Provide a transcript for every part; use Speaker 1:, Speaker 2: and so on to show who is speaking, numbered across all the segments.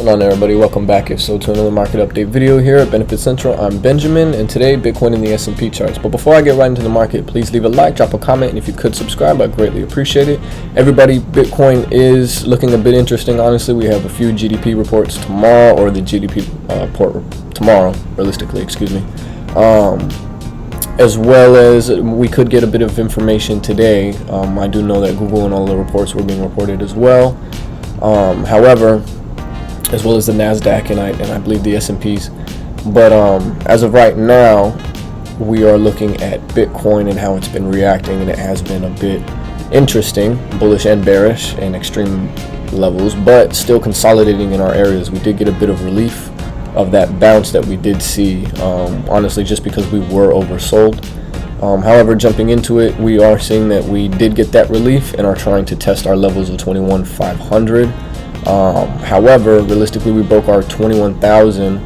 Speaker 1: on everybody? Welcome back, if so, to another market update video here at Benefit Central. I'm Benjamin, and today Bitcoin in the S&P charts. But before I get right into the market, please leave a like, drop a comment, and if you could subscribe, I'd greatly appreciate it. Everybody, Bitcoin is looking a bit interesting. Honestly, we have a few GDP reports tomorrow, or the GDP report tomorrow, realistically, excuse me. As well as we could get a bit of information today. I do know that Google and all the reports were being reported as well. However, as well as the NASDAQ and I believe the S&Ps. But as of right now, we are looking at Bitcoin and how it's been reacting, and it has been a bit interesting, bullish and bearish in extreme levels, but still consolidating in our areas. We did get a bit of relief of that bounce that we did see, honestly, just because we were oversold. However, jumping into it, we are seeing that we did get that relief and are trying to test our levels of 21,500. However, realistically, we broke our 21,000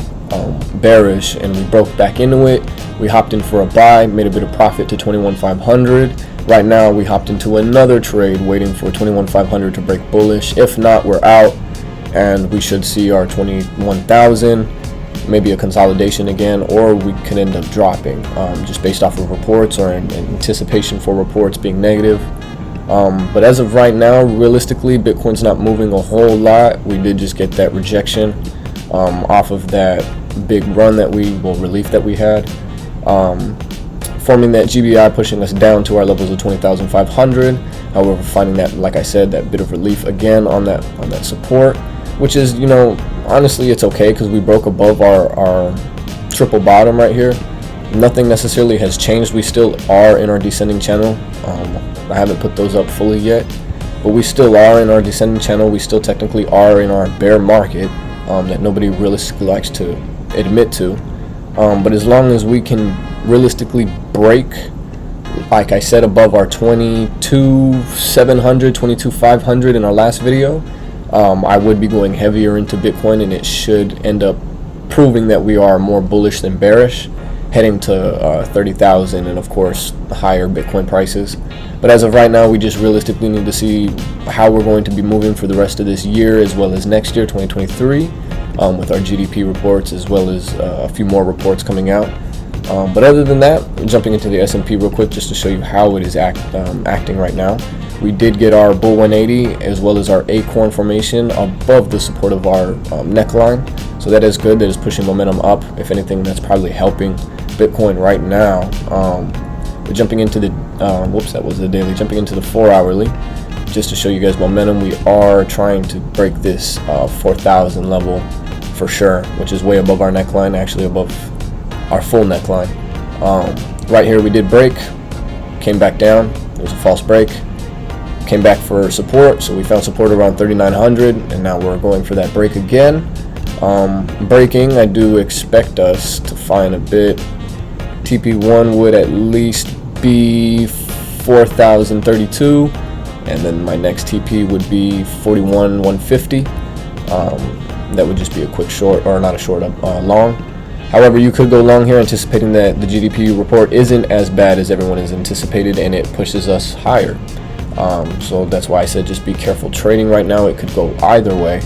Speaker 1: bearish, and we broke back into it. We hopped in for a buy, made a bit of profit to 21,500. Right now, we hopped into another trade, waiting for 21,500 to break bullish. If not, we're out, and we should see our 21,000. Maybe a consolidation again, or we could end up dropping, just based off of reports or in anticipation for reports being negative. But as of right now, realistically, Bitcoin's not moving a whole lot. We did just get that rejection off of that big run that relief that we had, forming that GBI, pushing us down to our levels of 20,500. However, finding that, like I said, that bit of relief again on that support, which is, honestly, it's okay because we broke above our triple bottom right here. Nothing necessarily has changed. We still are in our descending channel. I haven't put those up fully yet, but we still are in our descending channel. We still technically are in our bear market that nobody realistically likes to admit to. But as long as we can realistically break, like I said, above our 22,700, 22,500 in our last video, I would be going heavier into Bitcoin, and it should end up proving that we are more bullish than bearish, heading to 30,000 and of course higher Bitcoin prices. But as of right now, we just realistically need to see how we're going to be moving for the rest of this year, as well as next year, 2023, with our GDP reports, as well as a few more reports coming out. But other than that, jumping into the S&P real quick just to show you how it is acting right now. We did get our bull 180 as well as our acorn formation above the support of our neckline, so that is good. That is pushing momentum up. If anything, that's probably helping Bitcoin right now. But jumping into the that was the daily. Jumping into the 4-hourly, just to show you guys momentum. We are trying to break this 4,000 level for sure, which is way above our neckline, actually above our full neckline. Right here we did break, came back down. It was a false break. Came back for support, so we found support around 3,900, and now we're going for that break again. Breaking, I do expect us to find a bit. TP1 would at least be 4,032, and then my next TP would be 41,150. That would just be a quick short, or not a short, long. However, you could go long here, anticipating that the GDP report isn't as bad as everyone has anticipated, and it pushes us higher. So that's why I said just be careful trading right now. It could go either way.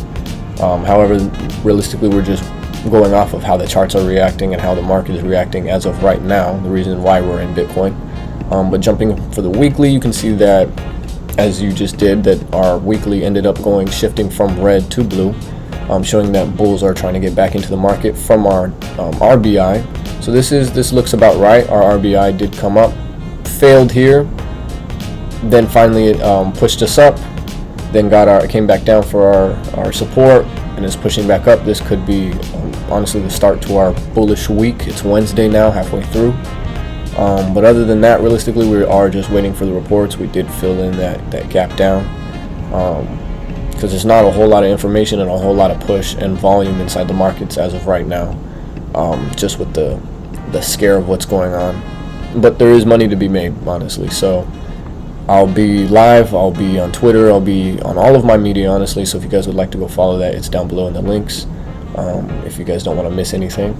Speaker 1: However, realistically, we're just going off of how the charts are reacting and how the market is reacting as of right now, the reason why we're in Bitcoin. But jumping for the weekly, you can see that, as you just did, that our weekly ended up shifting from red to blue, showing that bulls are trying to get back into the market from our RBI. So this looks about right. Our RBI did come up, failed here, then finally it pushed us up, then came back down for our support, and is pushing back up. This could be honestly the start to our bullish week. It's Wednesday now, halfway through. But other than that, realistically, we are just waiting for the reports. We did fill in that gap down, because there's not a whole lot of information and a whole lot of push and volume inside the markets as of right now, just with the scare of what's going on. But there is money to be made, honestly. So I'll be live, I'll be on Twitter, I'll be on all of my media, honestly. So if you guys would like to go follow that, it's down below in the links, if you guys don't want to miss anything.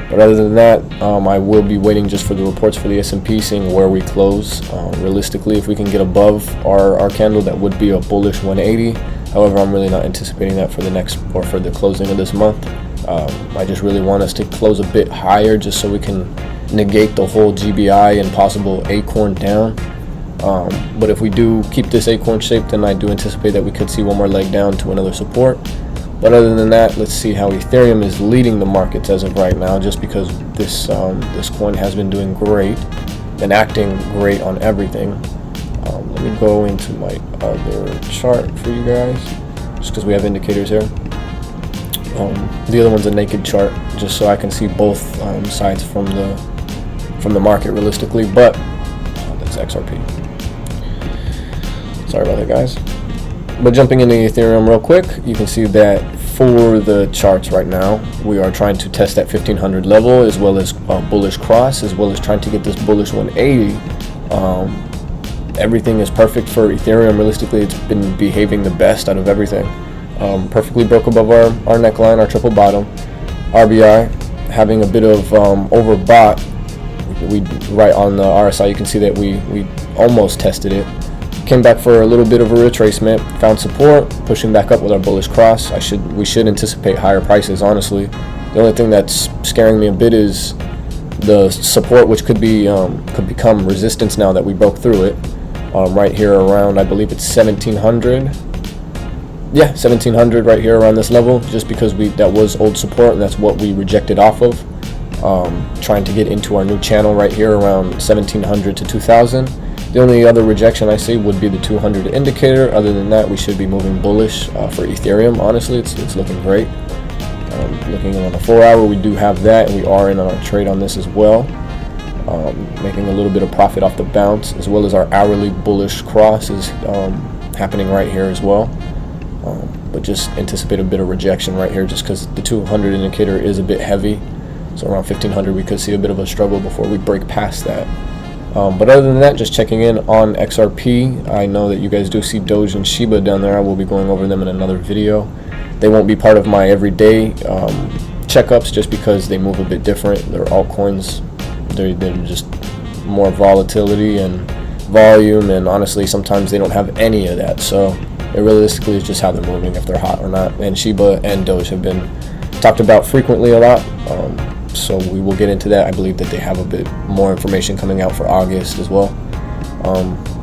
Speaker 1: But other than that, I will be waiting just for the reports for the S&P, seeing where we close. Realistically, if we can get above our candle, that would be a bullish 180. However, I'm really not anticipating that for the next or for the closing of this month. I just really want us to close a bit higher just so we can negate the whole GBI and possible acorn down. But if we do keep this acorn shape, then I do anticipate that we could see one more leg down to another support. But other than that, let's see how Ethereum is leading the markets as of right now, just because this coin has been doing great and acting great on everything. Let me go into my other chart for you guys, just because we have indicators here. The other one's a naked chart, just so I can see both sides from the market realistically. But that's XRP. Sorry about that, guys. But jumping into Ethereum real quick, you can see that for the charts right now, we are trying to test that 1500 level, as well as bullish cross, as well as trying to get this bullish 180. Everything is perfect for Ethereum. Realistically, it's been behaving the best out of everything. Perfectly broke above our neckline, our triple bottom. RBI having a bit of overbought. We right on the RSI, you can see that we almost tested it. Came back for a little bit of a retracement, found support, pushing back up with our bullish cross. We should anticipate higher prices, honestly. The only thing that's scaring me a bit is the support, which could become resistance now that we broke through it. Right here around, I believe it's 1700. Yeah, 1700 right here around this level, just because that was old support and that's what we rejected off of. Trying to get into our new channel right here around 1700 to 2000. The only other rejection I see would be the 200 indicator. Other than that, we should be moving bullish for Ethereum. Honestly, it's looking great. Looking on a 4-hour, we do have that, and we are in on a trade on this as well. Making a little bit of profit off the bounce, as well as our hourly bullish cross is happening right here as well. But just anticipate a bit of rejection right here, just because the 200 indicator is a bit heavy. So around 1500, we could see a bit of a struggle before we break past that. But other than that, just checking in on XRP. I know that you guys do see Doge and Shiba down there. I will be going over them in another video. They won't be part of my everyday checkups, just because they move a bit different. They're altcoins. They're just more volatility and volume, and honestly, sometimes they don't have any of that. So it realistically is just how they're moving, if they're hot or not. And Shiba and Doge have been talked about frequently a lot. So we will get into that. I believe that they have a bit more information coming out for August as well.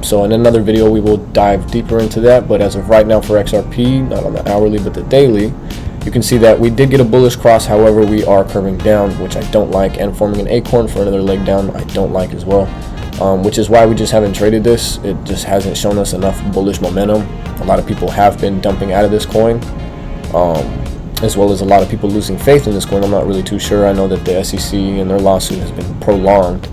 Speaker 1: So in another video, we will dive deeper into that. But as of right now for XRP, not on the hourly but the daily, you can see that we did get a bullish cross. However, we are curving down, which I don't like, and forming an acorn for another leg down, I don't like as well. Which is why we just haven't traded this. It just hasn't shown us enough bullish momentum. A lot of people have been dumping out of this coin. As well as a lot of people losing faith in this coin. I'm not really too sure. I know that the SEC and their lawsuit has been prolonged.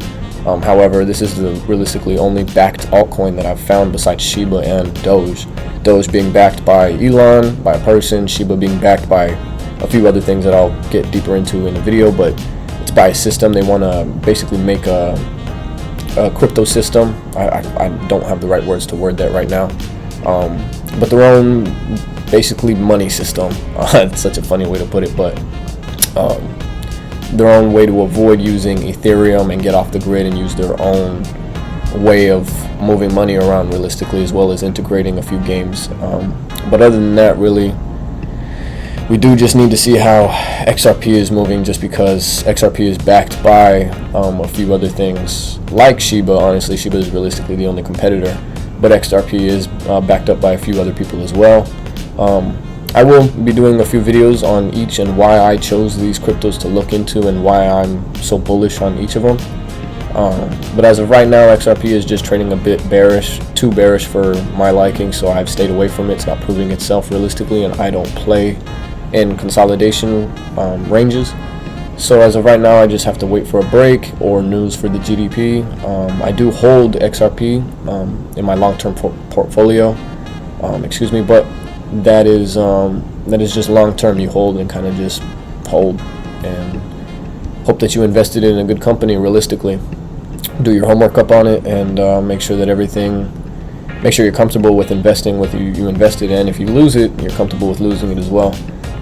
Speaker 1: However, this is the realistically only backed altcoin that I've found besides Shiba and Doge. Doge being backed by Elon, by a person, Shiba being backed by a few other things that I'll get deeper into in the video, but it's by a system. They want to basically make a crypto system. I don't have the right words to word that right now. But their own basically money system. It's such a funny way to put it, but their own way to avoid using Ethereum and get off the grid and use their own way of moving money around realistically, as well as integrating a few games. But other than that, really, we do just need to see how XRP is moving, just because XRP is backed by a few other things like Shiba. Honestly, Shiba is realistically the only competitor, but XRP is backed up by a few other people as well. I will be doing a few videos on each and why I chose these cryptos to look into and why I'm so bullish on each of them. But as of right now, XRP is just trading a bit bearish, too bearish for my liking, so I've stayed away from it. It's not proving itself realistically, and I don't play in consolidation ranges. So as of right now, I just have to wait for a break or news for the GDP. I do hold XRP in my long-term portfolio. But that is just long-term. You hold and kind of just hold and hope that you invested in a good company realistically. Do your homework up on it and make sure you're comfortable with investing with you invested in. If you lose it, you're comfortable with losing it as well.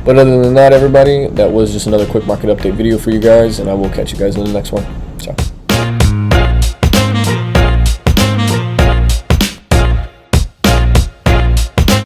Speaker 1: But other than that, everybody, that was just another quick market update video for you guys, and I will catch you guys in the next one. Ciao.